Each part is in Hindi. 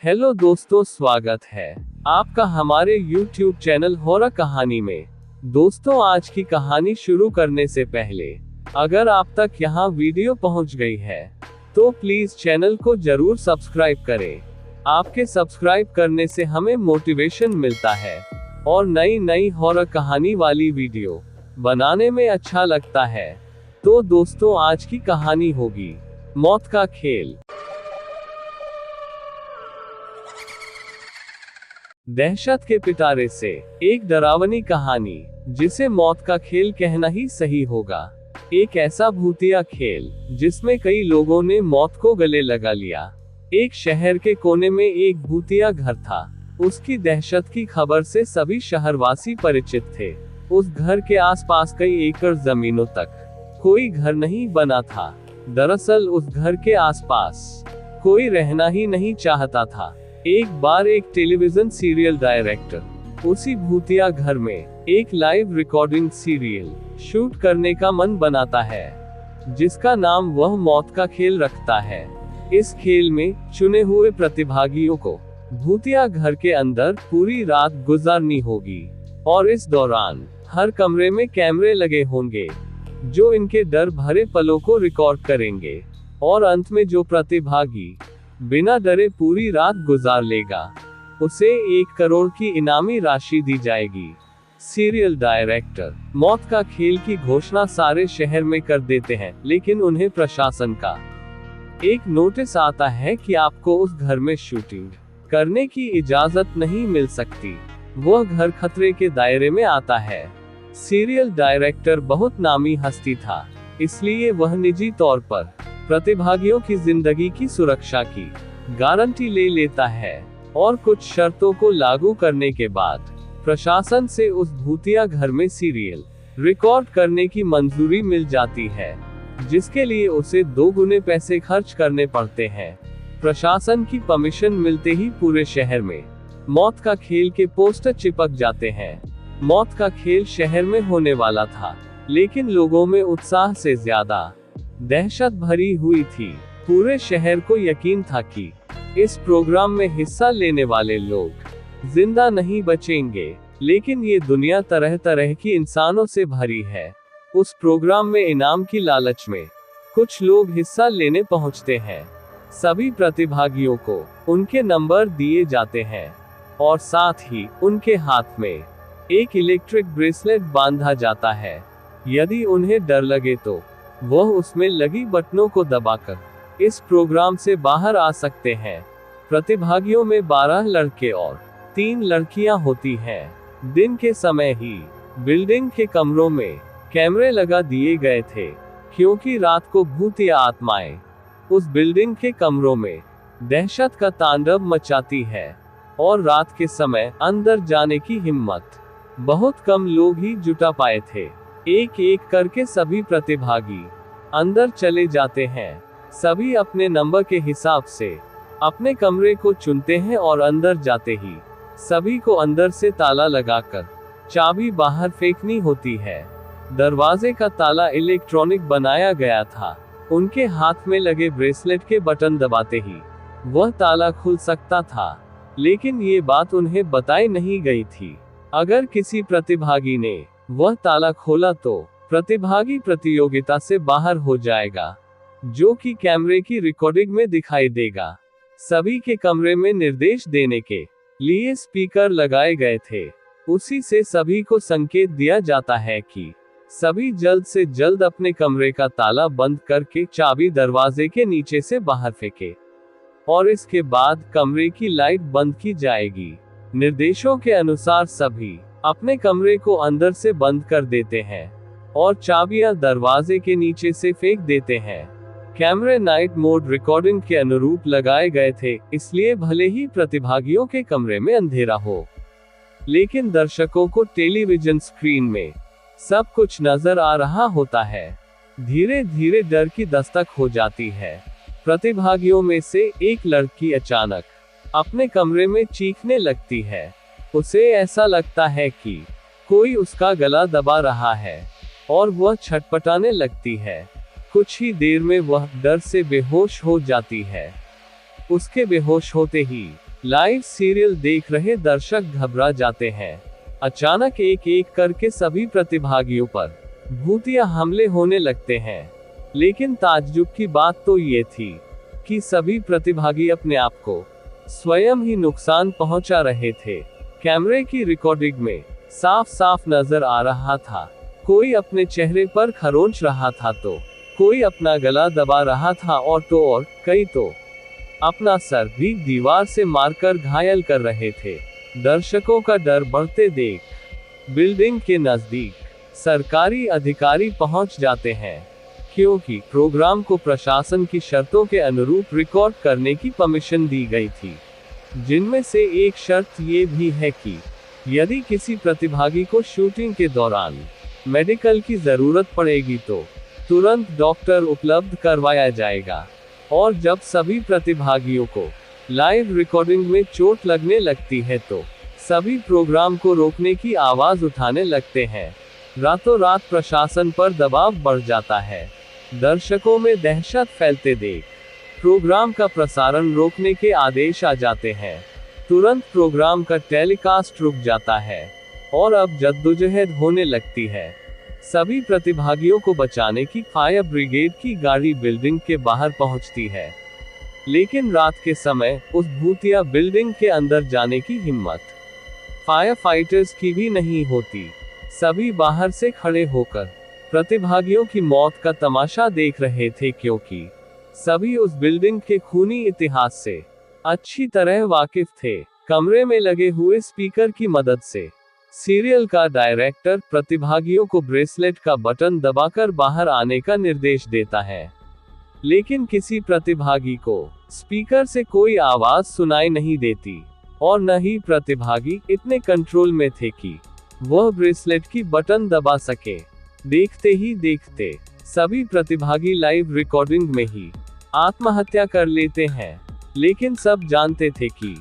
हेलो दोस्तों, स्वागत है आपका हमारे YouTube चैनल हॉरर कहानी में। दोस्तों, आज की कहानी शुरू करने से पहले अगर आप तक यहाँ वीडियो पहुँच गई है तो प्लीज चैनल को जरूर सब्सक्राइब करें। आपके सब्सक्राइब करने से हमें मोटिवेशन मिलता है और नई नई हॉरर कहानी वाली वीडियो बनाने में अच्छा लगता है। तो दोस्तों, आज की कहानी होगी मौत का खेल। दहशत के पिटारे से एक डरावनी कहानी, जिसे मौत का खेल कहना ही सही होगा। एक ऐसा भूतिया खेल जिसमें कई लोगों ने मौत को गले लगा लिया। एक शहर के कोने में एक भूतिया घर था। उसकी दहशत की खबर से सभी शहरवासी परिचित थे। उस घर के आसपास कई एकड़ जमीनों तक कोई घर नहीं बना था। दरअसल उस घर के आसपास कोई रहना ही नहीं चाहता था। एक बार एक टेलीविजन सीरियल डायरेक्टर उसी भूतिया घर में एक लाइव रिकॉर्डिंग सीरियल शूट करने का मन बनाता है, जिसका नाम वह मौत का खेल रखता है। इस खेल में चुने हुए प्रतिभागियों को भूतिया घर के अंदर पूरी रात गुजारनी होगी और इस दौरान हर कमरे में कैमरे लगे होंगे जो इनके डर भरे पलों को रिकॉर्ड करेंगे। और अंत में जो प्रतिभागी बिना डरे पूरी रात गुजार लेगा, उसे 1 करोड़ की इनामी राशि दी जाएगी। सीरियल डायरेक्टर मौत का खेल की घोषणा सारे शहर में कर देते हैं, लेकिन उन्हें प्रशासन का एक नोटिस आता है कि आपको उस घर में शूटिंग करने की इजाजत नहीं मिल सकती। वह घर खतरे के दायरे में आता है। सीरियल डायरेक्टर बहुत नामी हस्ती था, इसलिए वह निजी तौर पर प्रतिभागियों की जिंदगी की सुरक्षा की गारंटी ले लेता है और कुछ शर्तों को लागू करने के बाद प्रशासन से उस भूतिया घर में सीरियल रिकॉर्ड करने की मंजूरी मिल जाती है, जिसके लिए उसे 2 गुने पैसे खर्च करने पड़ते हैं। प्रशासन की परमिशन मिलते ही पूरे शहर में मौत का खेल के पोस्टर चिपक जाते हैं। मौत का खेल शहर में होने वाला था, लेकिन लोगों में उत्साह से ज्यादा दहशत भरी हुई थी। पूरे शहर को यकीन था कि इस प्रोग्राम में हिस्सा लेने वाले लोग जिंदा नहीं बचेंगे, लेकिन ये दुनिया तरह तरह की इंसानों से भरी है। उस प्रोग्राम में इनाम की लालच में कुछ लोग हिस्सा लेने पहुंचते हैं। सभी प्रतिभागियों को उनके नंबर दिए जाते हैं और साथ ही उनके हाथ में एक इलेक्ट्रिक ब्रेसलेट बांधा जाता है। यदि उन्हें डर लगे तो वह उसमें लगी बटनों को दबाकर इस प्रोग्राम से बाहर आ सकते हैं। प्रतिभागियों में 12 लड़के और 3 लड़कियां होती हैं। दिन के समय ही बिल्डिंग के कमरों में कैमरे लगा दिए गए थे, क्योंकि रात को भूतिया आत्माएं उस बिल्डिंग के कमरों में दहशत का तांडव मचाती है और रात के समय अंदर जाने की हिम्मत बहुत कम लोग ही जुटा पाए थे। एक एक करके सभी प्रतिभागी अंदर चले जाते हैं। सभी अपने नंबर के हिसाब से अपने कमरे को चुनते हैं और अंदर जाते ही सभी को अंदर से ताला लगाकर चाबी बाहर फेंकनी होती है। दरवाजे का ताला इलेक्ट्रॉनिक बनाया गया था। उनके हाथ में लगे ब्रेसलेट के बटन दबाते ही वह ताला खुल सकता था, लेकिन ये बात उन्हें बताई नहीं गई थी। अगर किसी प्रतिभागी ने वह ताला खोला तो प्रतिभागी प्रतियोगिता से बाहर हो जाएगा, जो कि कैमरे की रिकॉर्डिंग में दिखाई देगा। सभी के कमरे में निर्देश देने के लिए स्पीकर लगाए गए थे। उसी से सभी को संकेत दिया जाता है कि सभी जल्द से जल्द अपने कमरे का ताला बंद करके चाबी दरवाजे के नीचे से बाहर फेंके और इसके बाद कमरे की लाइट बंद की जाएगी। निर्देशों के अनुसार सभी अपने कमरे को अंदर से बंद कर देते हैं और चाबियां दरवाजे के नीचे से फेंक देते हैं। कैमरे नाइट मोड रिकॉर्डिंग के अनुरूप लगाए गए थे, इसलिए भले ही प्रतिभागियों के कमरे में अंधेरा हो, लेकिन दर्शकों को टेलीविजन स्क्रीन में सब कुछ नजर आ रहा होता है। धीरे धीरे डर की दस्तक हो जाती है। प्रतिभागियों में से एक लड़की अचानक अपने कमरे में चीखने लगती है। उसे ऐसा लगता है कि कोई उसका गला दबा रहा है और वह छटपटाने लगती है। कुछ ही देर में वह डर से बेहोश हो जाती है। उसके बेहोश होते ही लाइव सीरियल देख रहे दर्शक घबरा जाते हैं। अचानक एक एक करके सभी प्रतिभागियों पर भूतिया हमले होने लगते हैं। लेकिन ताज्जुब की बात तो ये थी कि सभी प्रतिभागी अपने आप को स्वयं ही नुकसान पहुंचा रहे थे। कैमरे की रिकॉर्डिंग में साफ साफ नजर आ रहा था, कोई अपने चेहरे पर खरोंच रहा था तो कोई अपना गला दबा रहा था और कई तो अपना सर भी दीवार से मारकर घायल कर रहे थे। दर्शकों का डर बढ़ते देख बिल्डिंग के नजदीक सरकारी अधिकारी पहुंच जाते हैं, क्योंकि प्रोग्राम को प्रशासन की शर्तों के अनुरूप रिकॉर्ड करने की परमिशन दी गई थी, जिनमें से एक शर्त ये भी है कि यदि किसी प्रतिभागी को शूटिंग के दौरान मेडिकल की जरूरत पड़ेगी तो तुरंत डॉक्टर उपलब्ध करवाया जाएगा। और जब सभी प्रतिभागियों को लाइव रिकॉर्डिंग में चोट लगने लगती है तो सभी प्रोग्राम को रोकने की आवाज उठाने लगते हैं। रातों रात प्रशासन पर दबाव बढ़ जाता है। दर्शकों में दहशत फैलते देख प्रोग्राम का प्रसारण रोकने के आदेश आ जाते हैं। तुरंत प्रोग्राम का टेलीकास्ट रुक जाता है और अब जद्दोजहद होने लगती है। सभी प्रतिभागियों को बचाने की फायर ब्रिगेड की गाड़ी बिल्डिंग के बाहर पहुंचती है, लेकिन रात के समय उस भूतिया बिल्डिंग के अंदर जाने की हिम्मत फायर फाइटर्स की भी नहीं होती। सभी बाहर से खड़े होकर प्रतिभागियों की मौत का तमाशा देख रहे थे, क्योंकि सभी उस बिल्डिंग के खूनी इतिहास से अच्छी तरह वाकिफ थे। कमरे में लगे हुए स्पीकर की मदद से सीरियल का डायरेक्टर प्रतिभागियों को ब्रेसलेट का बटन दबाकर बाहर आने का निर्देश देता है, लेकिन किसी प्रतिभागी को स्पीकर से कोई आवाज सुनाई नहीं देती और न ही प्रतिभागी इतने कंट्रोल में थे कि वह ब्रेसलेट की बटन दबा सके। देखते ही देखते सभी प्रतिभागी लाइव रिकॉर्डिंग में ही आत्महत्या कर लेते हैं, लेकिन सब जानते थे कि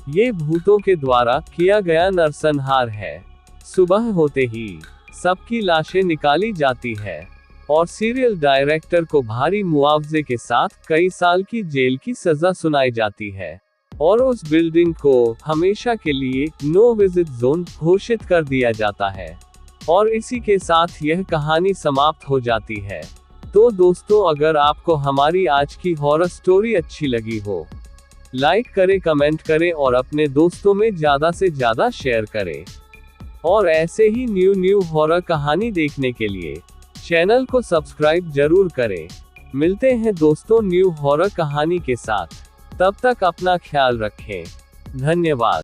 ये भूतों के द्वारा किया गया नरसंहार है। सुबह होते ही सबकी लाशें निकाली जाती है और सीरियल डायरेक्टर को भारी मुआवजे के साथ कई साल की जेल की सजा सुनाई जाती है और उस बिल्डिंग को हमेशा के लिए नो विजिट जोन घोषित कर दिया जाता है। और इसी के साथ यह कहानी समाप्त हो जाती है। तो दोस्तों, अगर आपको हमारी आज की हॉरर स्टोरी अच्छी लगी हो, लाइक करें, कमेंट करें और अपने दोस्तों में ज़्यादा से ज़्यादा शेयर करें। और ऐसे ही न्यू हॉरर कहानी देखने के लिए चैनल को सब्सक्राइब जरूर करें। मिलते हैं दोस्तों न्यू हॉरर कहानी के साथ, तब तक अपना ख्याल रखें। धन्यवाद।